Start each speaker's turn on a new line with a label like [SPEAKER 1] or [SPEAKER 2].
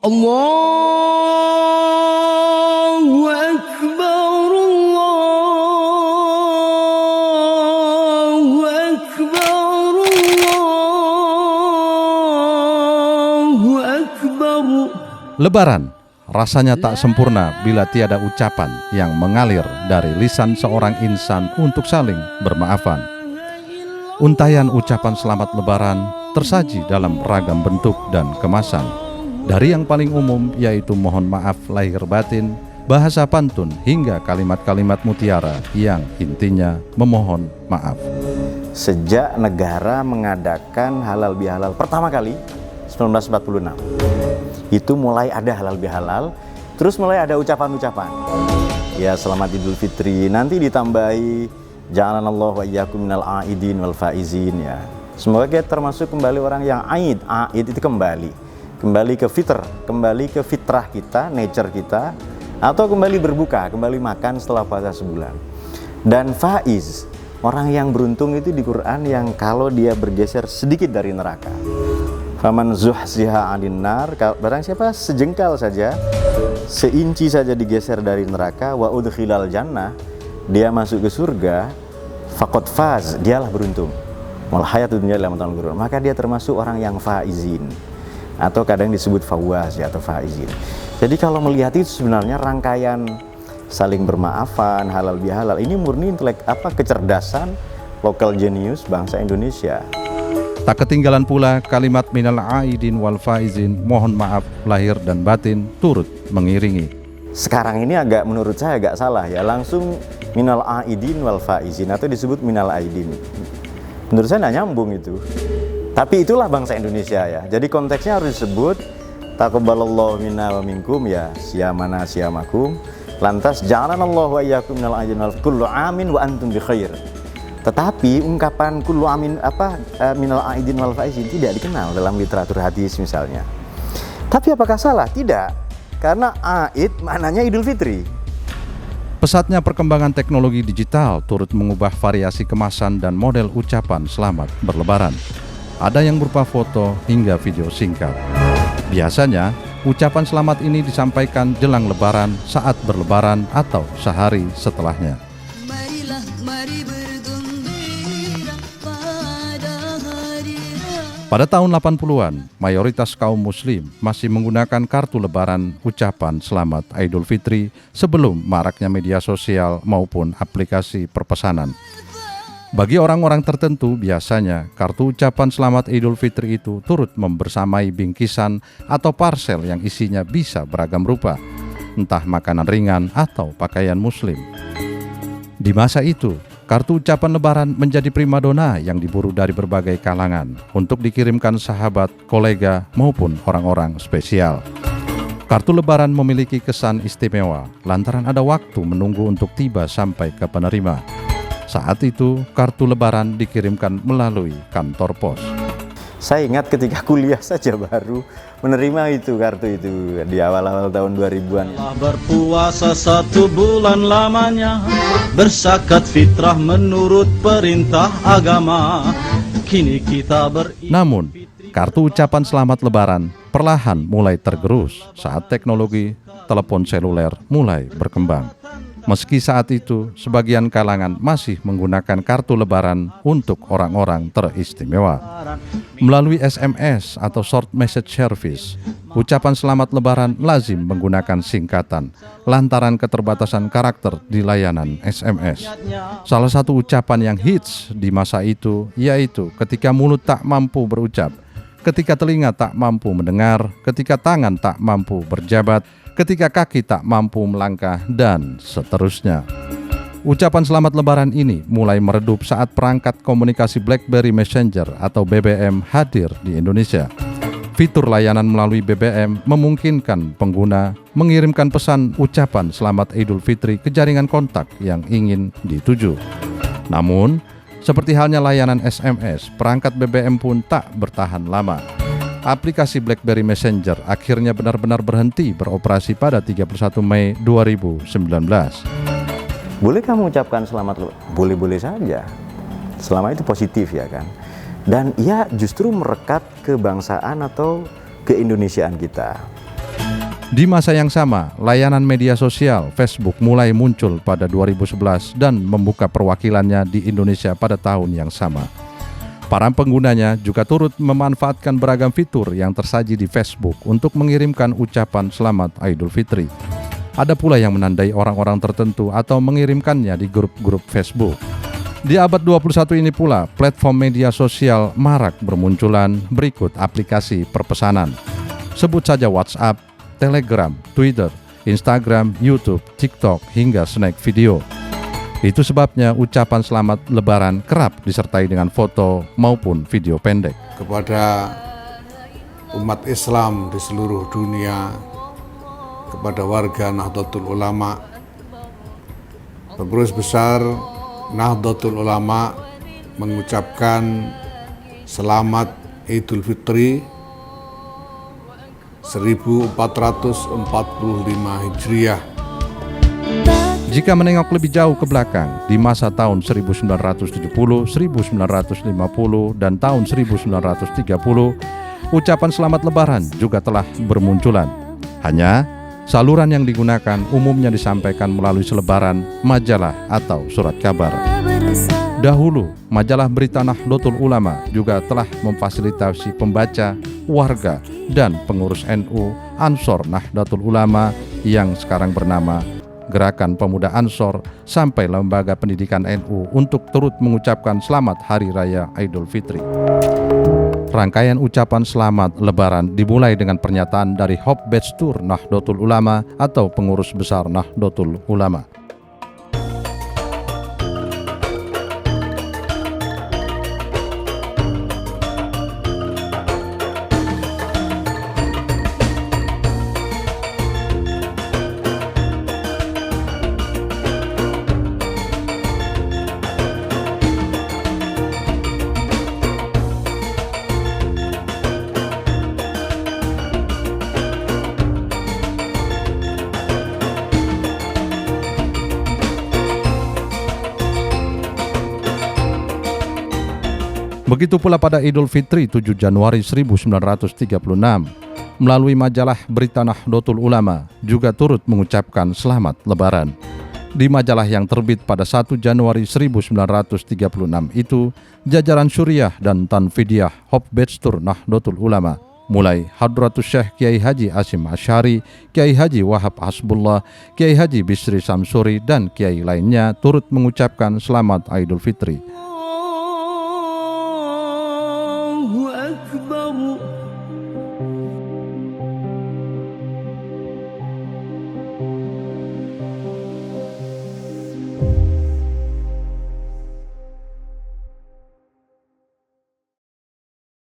[SPEAKER 1] Allahu Akbar, Allahu Akbar, Allahu Akbar.
[SPEAKER 2] Lebaran rasanya tak sempurna bila tiada ucapan yang mengalir dari lisan seorang insan untuk saling bermaafan. Untayan ucapan selamat Lebaran tersaji dalam ragam bentuk dan kemasan. Dari yang paling umum yaitu mohon maaf lahir batin, bahasa pantun hingga kalimat-kalimat mutiara yang intinya memohon maaf.
[SPEAKER 3] Sejak negara mengadakan halal bihalal pertama kali 1946, itu mulai ada halal bihalal, terus mulai ada ucapan-ucapan. Ya, selamat Idul Fitri, nanti ditambahi ja'alanallahu wa iyyakum minal aidin wal faizin ya. Semoga kita termasuk kembali orang yang aid itu kembali ke fitrah kita, nature kita, atau kembali berbuka, kembali makan setelah puasa sebulan. Dan faiz, orang yang beruntung itu di Quran yang kalau dia bergeser sedikit dari neraka. Faman zuhziha 'anil nar, barang siapa sejengkal saja, seinci saja digeser dari neraka, wa udkhilal jannah, dia masuk ke surga, faqad faz, dialah beruntung. Wal hayatud dunya illa mata'ul ghurur. Maka dia termasuk orang yang faizin, atau kadang disebut fawaz ya, atau faizin. Jadi kalau melihat itu sebenarnya rangkaian saling bermaafan, halal bihalal, ini murni kecerdasan lokal jenius bangsa Indonesia.
[SPEAKER 2] Tak ketinggalan pula kalimat minal aidin wal faizin, mohon maaf lahir dan batin, turut mengiringi.
[SPEAKER 3] Sekarang ini menurut saya agak salah ya, langsung minal aidin wal faizin atau disebut minal aidin. Menurut saya nggak nyambung itu. Tapi itulah bangsa Indonesia ya. Jadi konteksnya harus disebut taqabbalallahu minna wa minkum ya, siyamana siyamakum. Lantas ja'alanallahu wa iyyakum minal aidin wal kullu amin wa antum bi khair. Tetapi ungkapan kullu amin minal aidin wal faizin tidak dikenal dalam literatur hadis misalnya. Tapi apakah salah? Tidak. Karena aid maknanya Idul Fitri.
[SPEAKER 2] Pesatnya perkembangan teknologi digital turut mengubah variasi kemasan dan model ucapan selamat berlebaran. Ada yang berupa foto hingga video singkat. Biasanya, ucapan selamat ini disampaikan jelang lebaran, saat berlebaran, atau sehari setelahnya.
[SPEAKER 1] Marilah, mari bergembira pada hari raya.
[SPEAKER 2] Pada tahun 80-an, mayoritas kaum muslim masih menggunakan kartu lebaran ucapan selamat Idul Fitri sebelum maraknya media sosial maupun aplikasi perpesanan. Bagi orang-orang tertentu, biasanya kartu ucapan selamat Idul Fitri itu turut membersamai bingkisan atau parsel yang isinya bisa beragam rupa, entah makanan ringan atau pakaian muslim. Di masa itu, kartu ucapan lebaran menjadi primadona yang diburu dari berbagai kalangan untuk dikirimkan sahabat, kolega, maupun orang-orang spesial. Kartu lebaran memiliki kesan istimewa lantaran ada waktu menunggu untuk tiba sampai ke penerima. Saat itu, kartu lebaran dikirimkan melalui kantor pos.
[SPEAKER 3] Saya ingat ketika kuliah saja baru menerima itu kartu itu di awal-awal tahun 2000-an.
[SPEAKER 4] Berpuasa 1 bulan lamanya, berzakat fitrah menurut perintah agama. Kini kita
[SPEAKER 2] Namun, kartu ucapan selamat lebaran perlahan mulai tergerus saat teknologi telepon seluler mulai berkembang. Meski saat itu sebagian kalangan masih menggunakan kartu lebaran untuk orang-orang teristimewa. Melalui SMS atau short message service, ucapan selamat lebaran lazim menggunakan singkatan lantaran keterbatasan karakter di layanan SMS. Salah satu ucapan yang hits di masa itu yaitu ketika mulut tak mampu berucap, ketika telinga tak mampu mendengar, ketika tangan tak mampu berjabat, ketika kaki tak mampu melangkah, dan seterusnya. Ucapan selamat lebaran ini mulai meredup saat perangkat komunikasi BlackBerry Messenger atau BBM hadir di Indonesia. Fitur layanan melalui BBM memungkinkan pengguna mengirimkan pesan ucapan selamat Idul Fitri ke jaringan kontak yang ingin dituju. Namun, seperti halnya layanan SMS, perangkat BBM pun tak bertahan lama. Aplikasi BlackBerry Messenger akhirnya benar-benar berhenti beroperasi pada 31 Mei 2019.
[SPEAKER 3] Boleh kamu ucapkan selamat lebaran? Boleh-boleh saja. Selama itu positif ya kan. Dan ia justru merekat kebangsaan atau keindonesiaan kita.
[SPEAKER 2] Di masa yang sama, layanan media sosial Facebook mulai muncul pada 2011 dan membuka perwakilannya di Indonesia pada tahun yang sama. Para penggunanya juga turut memanfaatkan beragam fitur yang tersaji di Facebook untuk mengirimkan ucapan selamat Idul Fitri. Ada pula yang menandai orang-orang tertentu atau mengirimkannya di grup-grup Facebook. Di abad 21 ini pula, platform media sosial marak bermunculan berikut aplikasi perpesanan. Sebut saja WhatsApp, Telegram, Twitter, Instagram, YouTube, TikTok, hingga snack video. Itu sebabnya ucapan selamat Lebaran kerap disertai dengan foto maupun video pendek.
[SPEAKER 5] Kepada umat Islam di seluruh dunia, kepada warga Nahdlatul Ulama, Pengurus Besar Nahdlatul Ulama mengucapkan selamat Idul Fitri 1445 Hijriah.
[SPEAKER 2] Jika menengok lebih jauh ke belakang, di masa tahun 1970, 1950, dan tahun 1930, ucapan selamat Lebaran juga telah bermunculan. Hanya, saluran yang digunakan umumnya disampaikan melalui selebaran, majalah, atau surat kabar. Dahulu, majalah berita Nahdlatul Ulama juga telah memfasilitasi pembaca, warga, dan pengurus NU Ansor Nahdlatul Ulama yang sekarang bernama Gerakan Pemuda Ansor sampai lembaga pendidikan NU untuk turut mengucapkan selamat Hari Raya Idul Fitri. Rangkaian ucapan selamat Lebaran dimulai dengan pernyataan dari Hofbetstur Nahdlatul Ulama atau pengurus besar Nahdlatul Ulama. Begitu pula pada Idul Fitri 7 Januari 1936, melalui majalah berita Nahdlatul Ulama juga turut mengucapkan selamat Lebaran. Di majalah yang terbit pada 1 Januari 1936 itu, jajaran Syuriah dan Tanfidiyah Hofbetstur Nahdlatul Ulama, mulai Hadratus Syekh Kiai Haji Asyim Asy'ari, Kiai Haji Wahab Hasbullah, Kiai Haji Bisri Samsuri, dan Kiai lainnya turut mengucapkan selamat Idul Fitri.